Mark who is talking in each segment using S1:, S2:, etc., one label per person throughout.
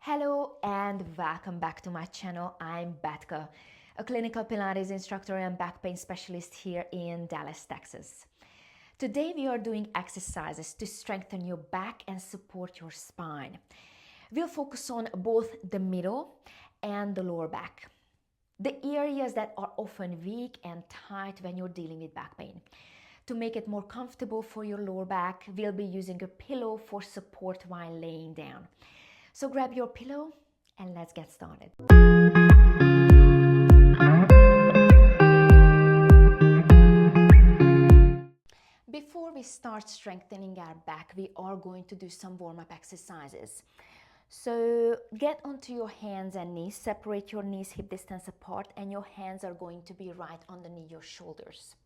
S1: Hello and welcome back to my channel. I'm Betka, a clinical Pilates instructor and back pain specialist here in Dallas, Texas. Today we are doing exercises to strengthen your back and support your spine. We'll focus on both the middle and the lower back, the areas that are often weak and tight when you're dealing with back pain. To make it more comfortable for your lower back, we'll be using a pillow for support while laying down. So grab your pillow and let's get started. Before we start strengthening our back, we are going to do some warm-up exercises. So get onto your hands and knees, separate your knees hip distance apart, and your hands are going to be right underneath your shoulders.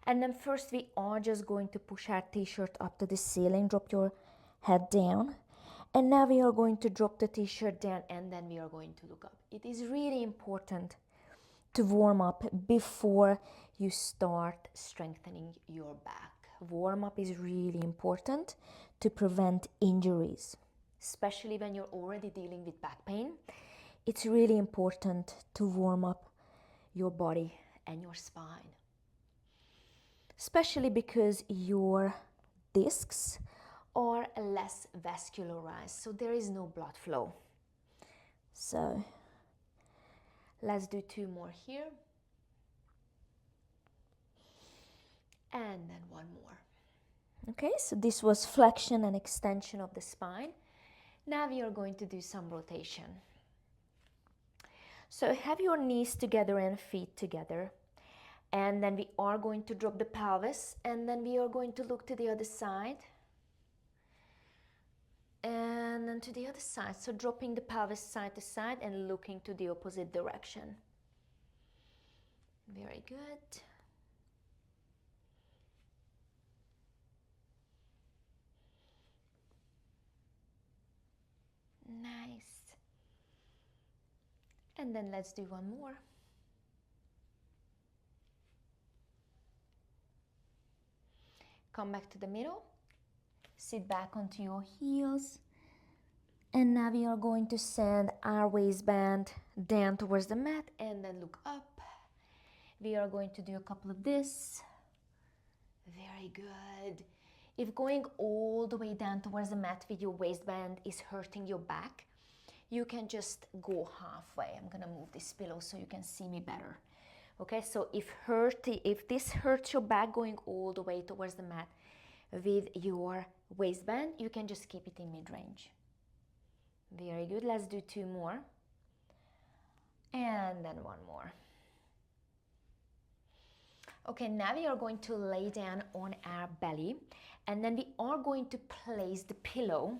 S1: And then first we are just going to push our t-shirt up to the ceiling, drop your head down. And now we are going to drop the t-shirt down and then we are going to look up. It is really important to warm up before you start strengthening your back. Warm up is really important to prevent injuries, especially when you're already dealing with back pain. It's really important to warm up your body and your spine, especially because your discs are less vascularized, so there is no blood flow. So let's do two more here, and then one more. Okay, so this was flexion and extension of the spine. Now we are going to do some rotation. So have your knees together and feet together, and then we are going to drop the pelvis, and then we are going to look to the other side. And then to the other side, so dropping the pelvis side to side and looking to the opposite direction. Very good. Nice. And then let's do one more. Come back to the middle. Sit back onto your heels. And now we are going to send our waistband down towards the mat and then look up. We are going to do a couple of this. Very good. If going all the way down towards the mat with your waistband is hurting your back, you can just go halfway. I'm gonna move this pillow so you can see me better. Okay, so if this hurts your back going all the way towards the mat with your waistband, you can just keep it in mid-range. Very good. Let's do two more. And then one more. Okay, now we are going to lay down on our belly, and then we are going to place the pillow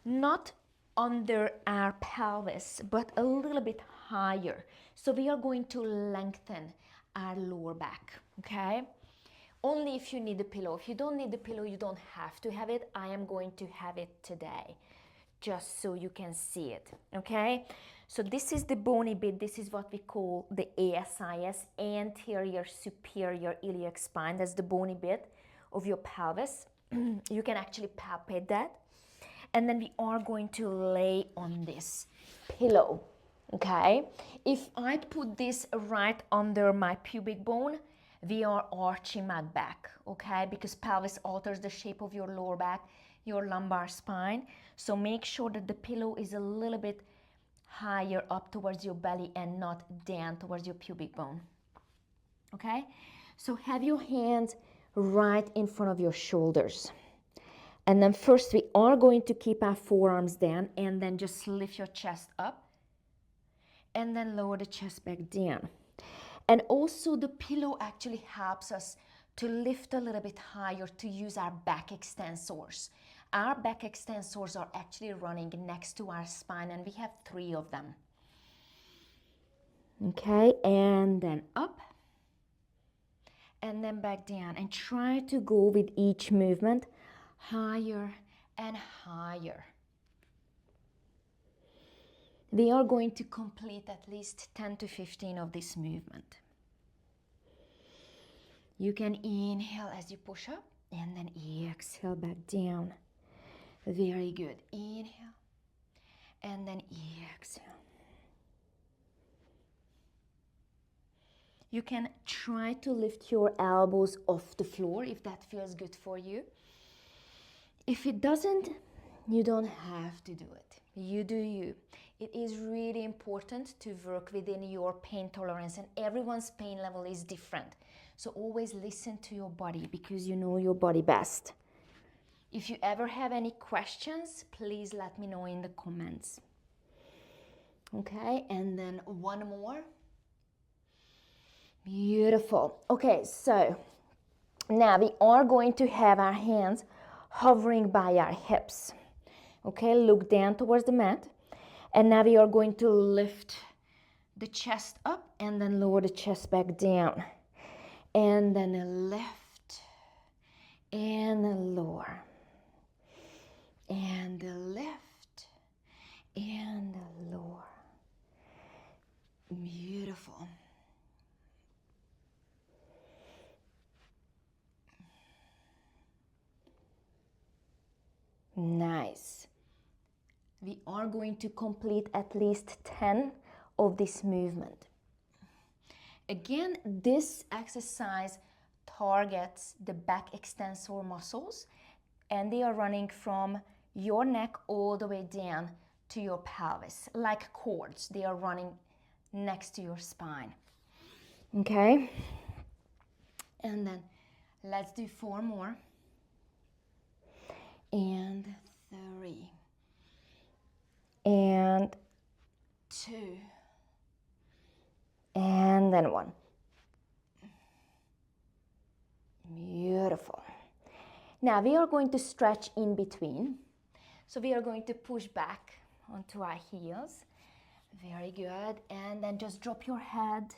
S1: not under our pelvis, but a little bit higher. So we are going to lengthen our lower back, okay? Only if you need the pillow. If you don't need the pillow, you don't have to have it. I am going to have it today, just so you can see it, okay? So this is the bony bit. This is what we call the ASIS, anterior superior iliac spine. That's the bony bit of your pelvis. You can actually palpate that. And then we are going to lay on this pillow, okay? If I put this right under my pubic bone, we are arching my back, okay? Because pelvis alters the shape of your lower back, your lumbar spine. So make sure that the pillow is a little bit higher up towards your belly and not down towards your pubic bone, okay? So have your hands right in front of your shoulders. And then first we are going to keep our forearms down and then just lift your chest up and then lower the chest back down. And also the pillow actually helps us to lift a little bit higher, to use our back extensors. Our back extensors are actually running next to our spine, and we have 3 of them. Okay, and then up and then back down, and try to go with each movement higher and higher. We are going to complete at least 10 to 15 of this movement. You can inhale as you push up and then exhale back down. Very good. Inhale and then exhale. You can try to lift your elbows off the floor if that feels good for you. If it doesn't, you don't have to do it. You do you. It is really important to work within your pain tolerance, and everyone's pain level is different. So always listen to your body because you know your body best. If you ever have any questions, please let me know in the comments. Okay, and then one more. Beautiful. Okay, so now we are going to have our hands hovering by our hips. Okay, look down towards the mat. And now we are going to lift the chest up and then lower the chest back down. And then lift and lower. And lift and lower. Beautiful. Nice. We are going to complete at least 10 of this movement. Again, this exercise targets the back extensor muscles, and they are running from your neck all the way down to your pelvis, like cords. They are running next to your spine. Okay? And then let's do 4 more. And 3. And 2. And then 1. Beautiful. Now we are going to stretch in between. So we are going to push back onto our heels. Very good. And then just drop your head.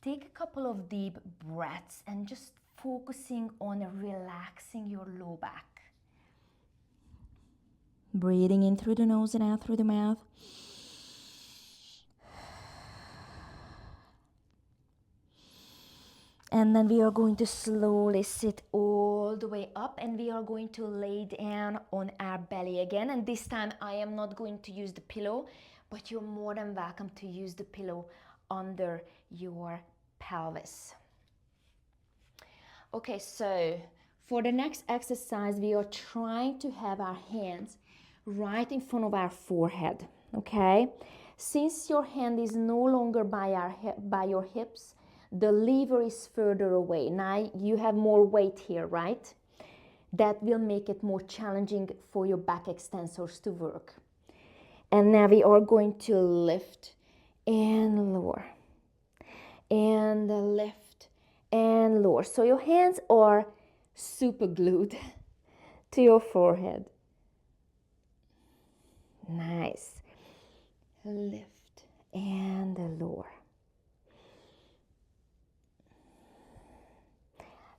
S1: Take a couple of deep breaths and just focusing on relaxing your low back. Breathing in through the nose and out through the mouth. And then we are going to slowly sit all the way up, and we are going to lay down on our belly again. And this time I am not going to use the pillow, but you're more than welcome to use the pillow under your pelvis. Okay, so for the next exercise, we are trying to have our hands right in front of our forehead, okay? Since your hand is no longer by your hips, the lever is further away. Now you have more weight here, right? That will make it more challenging for your back extensors to work. And now we are going to lift and lower. And lift and lower. So your hands are super glued to your forehead. Nice. Lift and lower.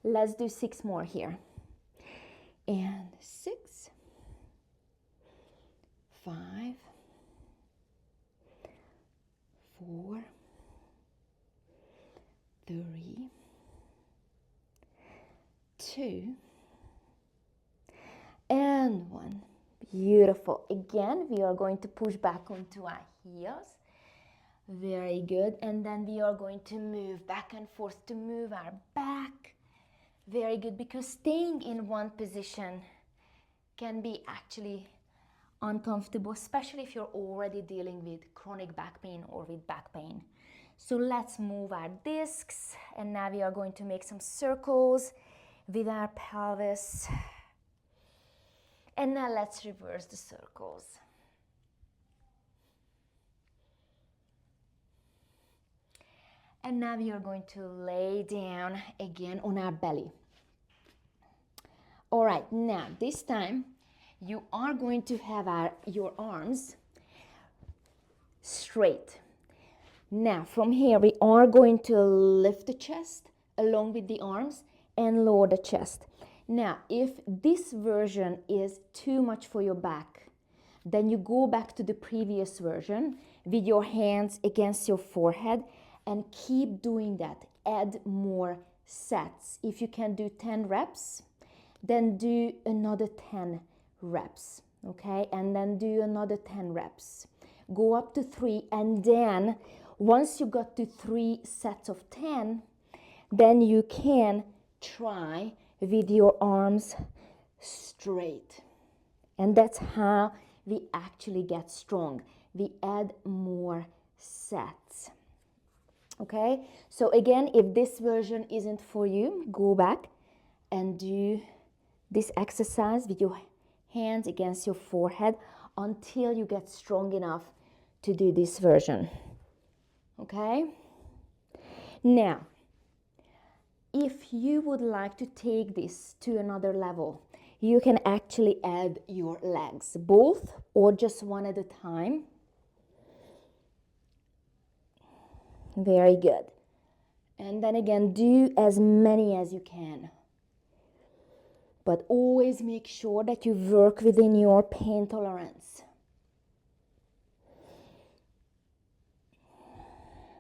S1: Let's do 6 more here. And 6, 5, 4, 3, 2, and 1. Beautiful. Again, we are going to push back onto our heels. Very good. And then we are going to move back and forth to move our back. Very good, because staying in one position can be actually uncomfortable, especially if you're already dealing with chronic back pain or with back pain. So let's move our discs, and now we are going to make some circles with our pelvis. And now let's reverse the circles. And now we are going to lay down again on our belly. All right, now this time you are going to have your arms straight. Now from here we are going to lift the chest along with the arms and lower the chest. Now if this version is too much for your back, then you go back to the previous version with your hands against your forehead and keep doing that. Add more sets. If you can do 10 reps, then do another 10 reps. Okay, and then do another 10 reps. Go up to 3, and then once you got to 3 sets of 10, then you can try with your arms straight. And that's how we actually get strong. We add more sets. Okay, so again, if this version isn't for you, go back and do this exercise with your hands against your forehead until you get strong enough to do this version. Okay, now if you would like to take this to another level, you can actually add your legs, both or just one at a time. Very good. And then again, do as many as you can. But always make sure that you work within your pain tolerance.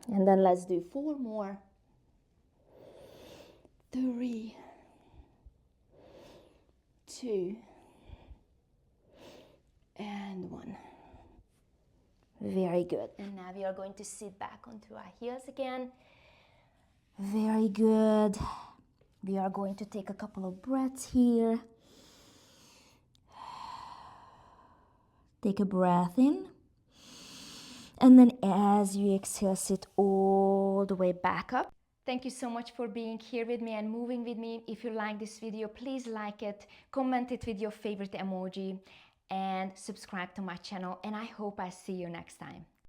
S1: And then let's do 4 more. 3, 2, and 1. Very good. And now we are going to sit back onto our heels again. Very good. We are going to take a couple of breaths here. Take a breath in. And then as you exhale, sit all the way back up. Thank you so much for being here with me and moving with me. If you like this video, please like it, comment it with your favorite emoji, and subscribe to my channel. And I hope I see you next time.